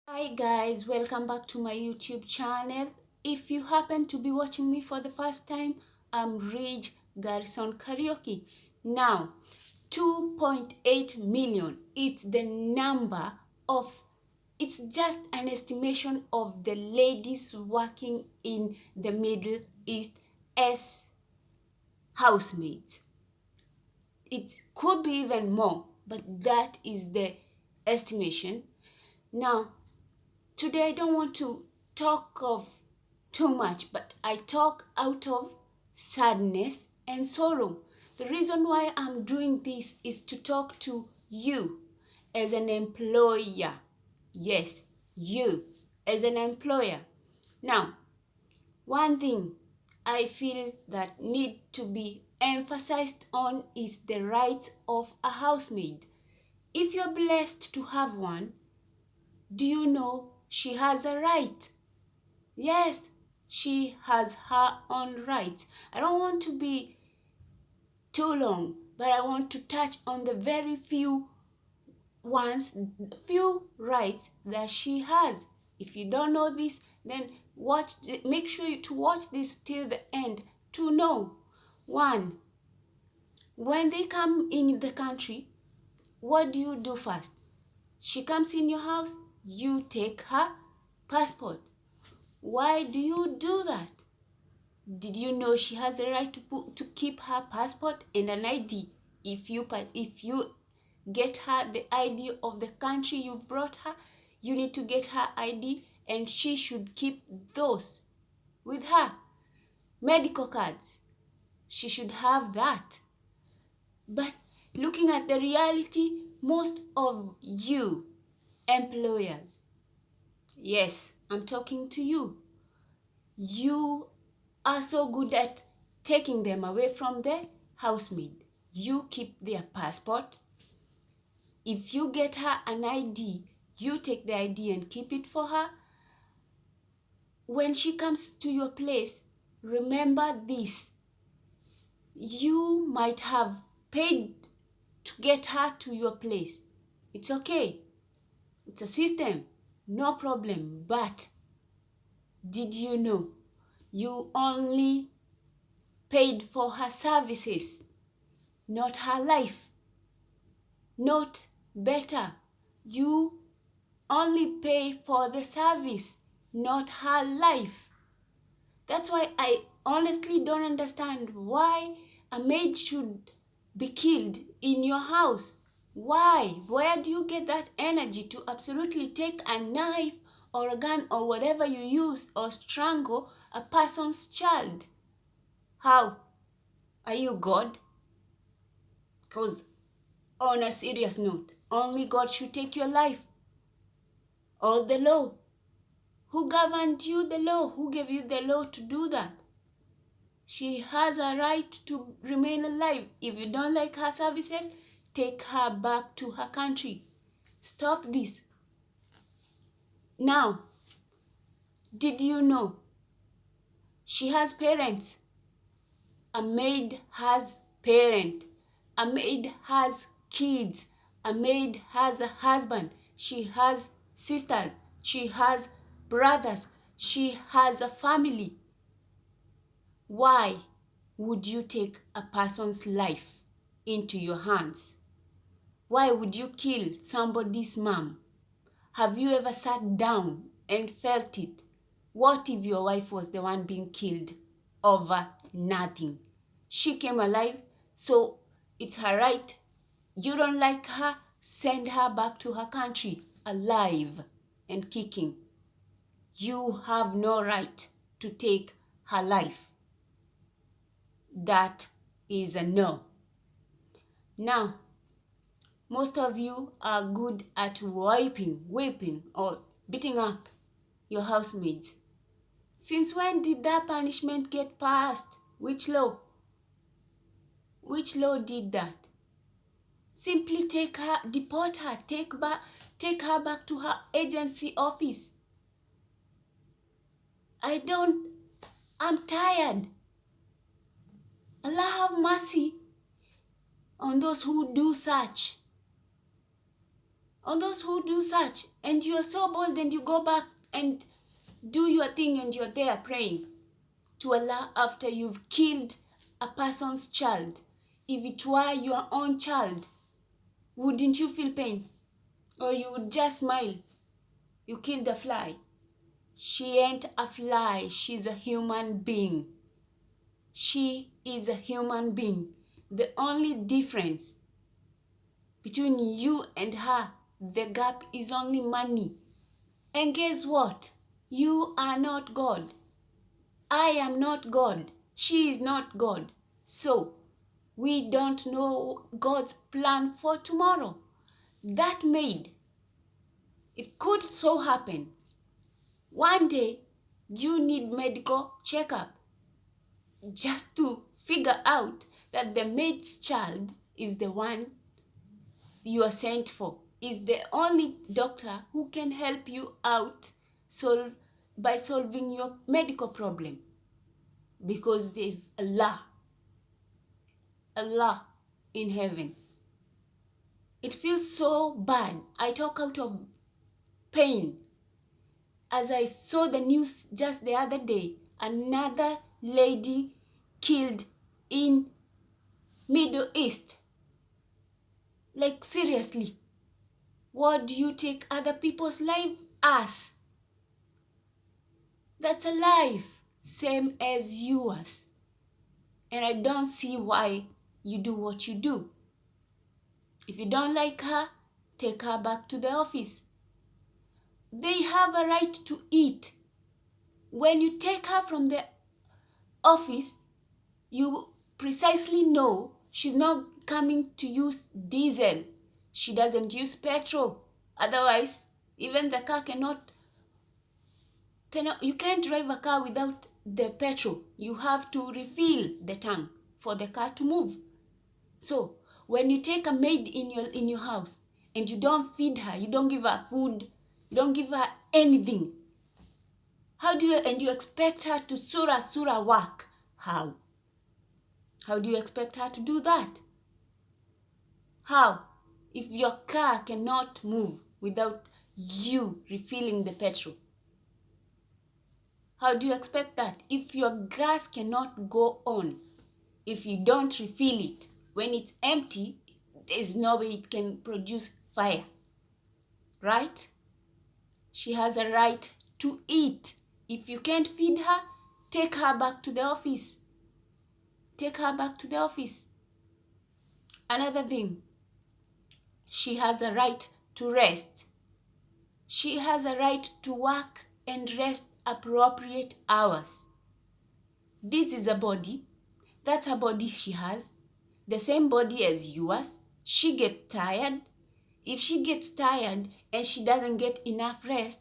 Hi guys, welcome back to my YouTube channel. If you happen to be watching me for the first time, I'm Ridge Garrison Karaoke. Now, 2.8 million, it's just an estimation of the ladies working in the Middle East as housemaids. It could be even more, but that is the estimation. Now, today I don't want to talk of too much, but I talk out of sadness and sorrow. The reason why I'm doing this is to talk to you as an employer. Yes, you as an employer. Now, one thing I feel that need to be emphasized on is the rights of a housemaid. If you're blessed to have one, do you know she has a right? Yes, she has her own rights. I don't want to be too long, but I want to touch on the very few rights that she has. If you don't know this, then make sure to watch this till the end to know. One, when they come in the country, what do you do first? She comes in your house, you take her passport. Why do you do that? Did you know she has a right to keep her passport and an ID? If you get her the ID of the country you brought her, you need to get her ID and she should keep those with her. Medical cards, she should have that. But looking at the reality, most of you employers, yes, I'm talking to you, you are so good at taking them away from the housemaid. You keep their passport. If you get her an ID, you take the ID and keep it for her. When she comes to your place, remember this. You might have paid to get her to your place. It's okay. It's a system. No problem. But did you know you only paid for her services, not her life? Not better. You only pay for the service, not her life. That's why I honestly don't understand why a maid should be killed in your house. Why? Where do you get that energy to absolutely take a knife or a gun or whatever you use or strangle a person's child? How? Are you God? Because on a serious note, only God should take your life. Or the law. Who governed you the law? Who gave you the law to do that? She has a right to remain alive. If you don't like her services, take her back to her country. Stop this. Now, did you know she has parents? A maid has parent. A maid has kids. A maid has a husband. She has sisters. She has brothers. She has a family. Why would you take a person's life into your hands? Why would you kill somebody's mom? Have you ever sat down and felt it? What if your wife was the one being killed over nothing? She came alive, so it's her right. You don't like her, send her back to her country, alive and kicking. You have no right to take her life. That is a no. Now, most of you are good at whipping, or beating up your housemates. Since when did that punishment get passed? Which law? Which law did that? Simply take her, deport her, take her back to her agency office. I'm tired. Allah have mercy on those who do such. On those who do such, and you are so bold and you go back and do your thing and you're there praying to Allah after you've killed a person's child. If it were your own child, wouldn't you feel pain? Or you would just smile? You killed a fly. She ain't a fly. She's a human being. She is a human being. The only difference between you and her, the gap is only money. And guess what? You are not God. I am not God. She is not God. So, we don't know God's plan for tomorrow. That maid, it could so happen. One day, you need medical checkup just to figure out that the maid's child is the one you are sent for, is the only doctor who can help you out by solving your medical problem. Because there's Allah in heaven. It feels so bad. I talk out of pain. As I saw the news just the other day, another lady killed in Middle East. Like seriously, what do you take other people's life as? That's a life, same as yours. And I don't see why you do what you do. If you don't like her, take her back to the office. They have a right to eat. When you take her from the office, you precisely know she's not coming to use diesel. She doesn't use petrol. Otherwise, even the car cannot, you can't drive a car without the petrol. You have to refill the tank for the car to move. So, when you take a maid in your house and you don't feed her, you don't give her food, you don't give her anything, and you expect her to surah work? How? How do you expect her to do that? How? If your car cannot move without you refilling the petrol, how do you expect that? If your gas cannot go on, if you don't refill it, when it's empty, there's no way it can produce fire. Right? She has a right to eat. If you can't feed her, take her back to the office. Take her back to the office. Another thing, she has a right to rest. She has a right to work and rest appropriate hours. This is a body. That's a body she has. The same body as yours. She gets tired. If she gets tired and she doesn't get enough rest,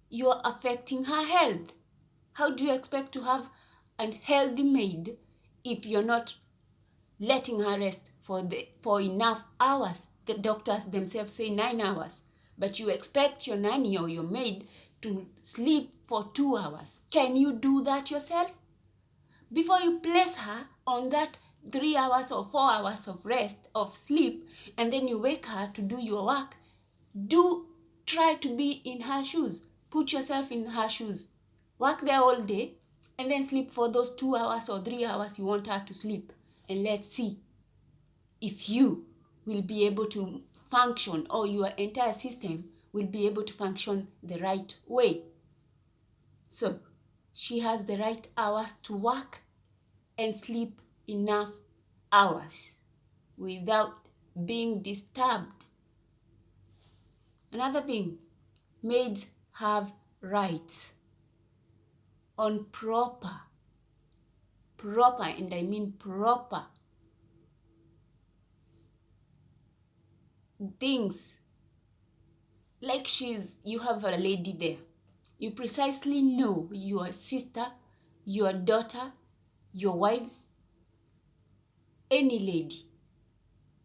you're affecting her health. How do you expect to have a healthy maid if you're not letting her rest for enough hours? The doctors themselves say 9 hours. But you expect your nanny or your maid to sleep for 2 hours. Can you do that yourself? Before you place her on that 3 hours or 4 hours of rest, of sleep, and then you wake her to do your work, try to be in her shoes. Put yourself in her shoes. Work there all day, and then sleep for those 2 hours or 3 hours you want her to sleep. And let's see if you will be able to function, or your entire system will be able to function the right way. So, she has the right hours to work and sleep enough hours without being disturbed. Another thing, maids have rights on proper, and I mean proper things. Like you have a lady there. You precisely know your sister, your daughter, your wives, any lady.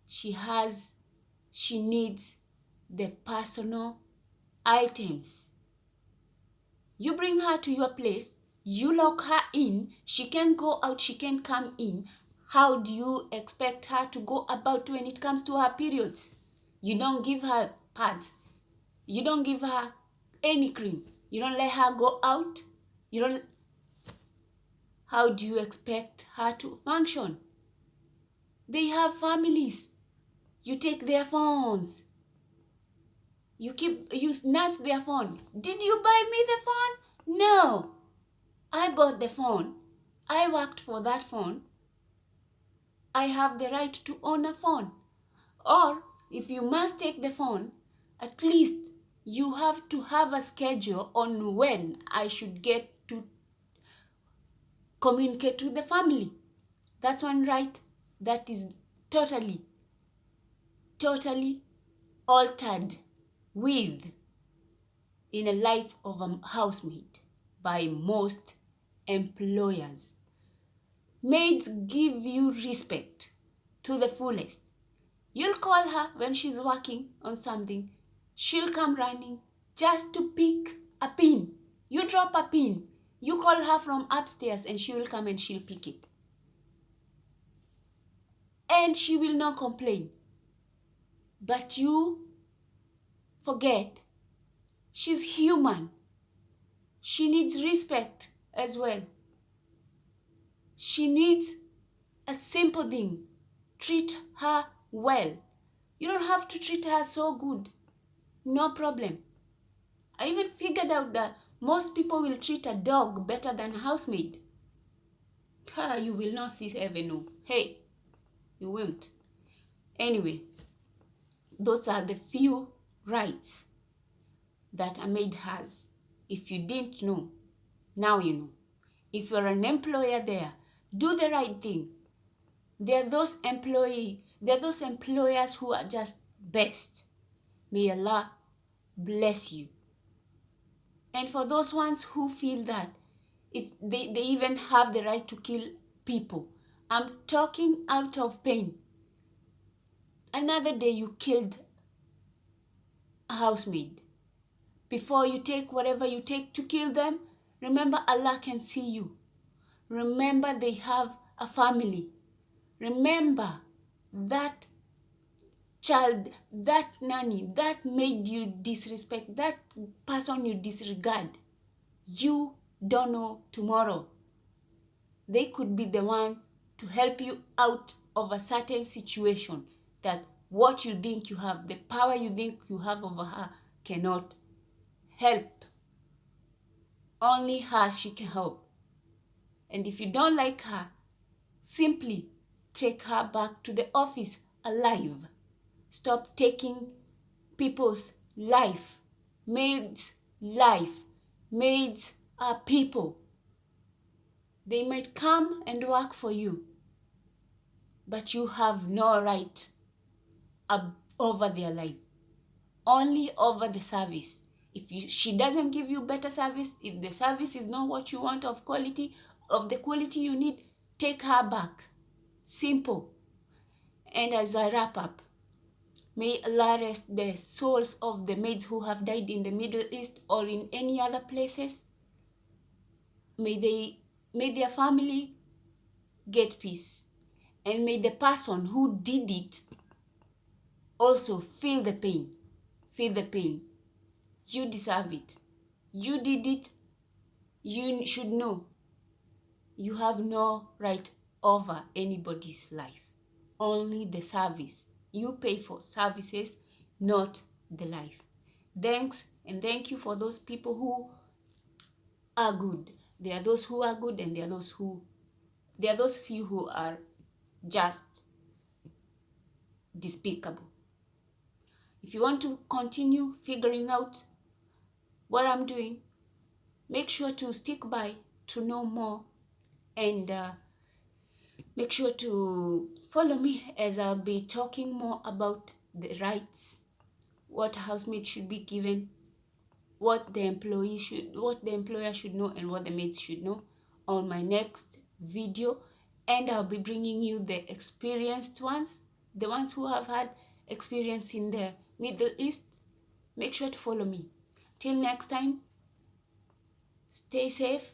She needs the personal items. You bring her to your place, you lock her in, she can't go out, she can't come in. How do you expect her to go about when it comes to her periods? You don't give her pads. You don't give her any cream. You don't let her go out. You don't. How do you expect her to function? They have families. You take their phones. You snatch their phone. Did you buy me the phone? No. I bought the phone. I worked for that phone. I have the right to own a phone. Or if you must take the phone, at least you have to have a schedule on when I should get to communicate with the family. That's one right that is totally altered with in a life of a housemaid by most employers. Maids give you respect to the fullest. You'll call her when she's working on something. She'll come running just to pick a pin. You drop a pin. You call her from upstairs and she will come and she'll pick it. And she will not complain. But you forget she's human. She needs respect as well. She needs a simple thing. Treat her well. You don't have to treat her so good. No problem. I even figured out that most people will treat a dog better than a housemaid. You will not see heaven. No. Hey, you won't. Anyway, those are the few rights that a maid has. If you didn't know, now you know. If you're an employer there, do the right thing. There are those employers who are just best. May Allah bless you. And for those ones who feel that they even have the right to kill people, I'm talking out of pain. Another day you killed a housemaid. Before you take whatever you take to kill them, remember Allah can see you. Remember they have a family. Remember that child, that nanny, that made you disrespect, that person you disregard. You don't know tomorrow. They could be the one to help you out of a certain situation that what you think you have, the power you think you have over her cannot help. Only her she can help. And if you don't like her, simply take her back to the office alive. Stop taking people's life. Maids' life. Maids are people. They might come and work for you, but you have no right over their life. Only over the service. She doesn't give you better service, if the service is not what you want of the quality you need, take her back. Simple. And as I wrap up, may Allah rest the souls of the maids who have died in the Middle East or in any other places. May their family get peace. And may the person who did it also feel the pain. Feel the pain. You deserve it. You did it. You should know. You have no right over anybody's life. Only the service. You pay for services, not the life. Thanks, and thank you for those people who are good. There are those who are good, and there are those few who are just despicable. If you want to continue figuring out what I'm doing, make sure to stick by to know more, and make sure to follow me as I'll be talking more about the rights, what a housemaid should be given, what the employer should know, and what the maids should know on my next video. And I'll be bringing you the experienced ones, the ones who have had experience in the Middle East. Make sure to follow me. Till next time, stay safe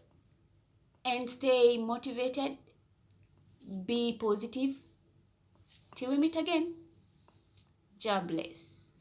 and stay motivated. Be positive. Till we meet again. God bless.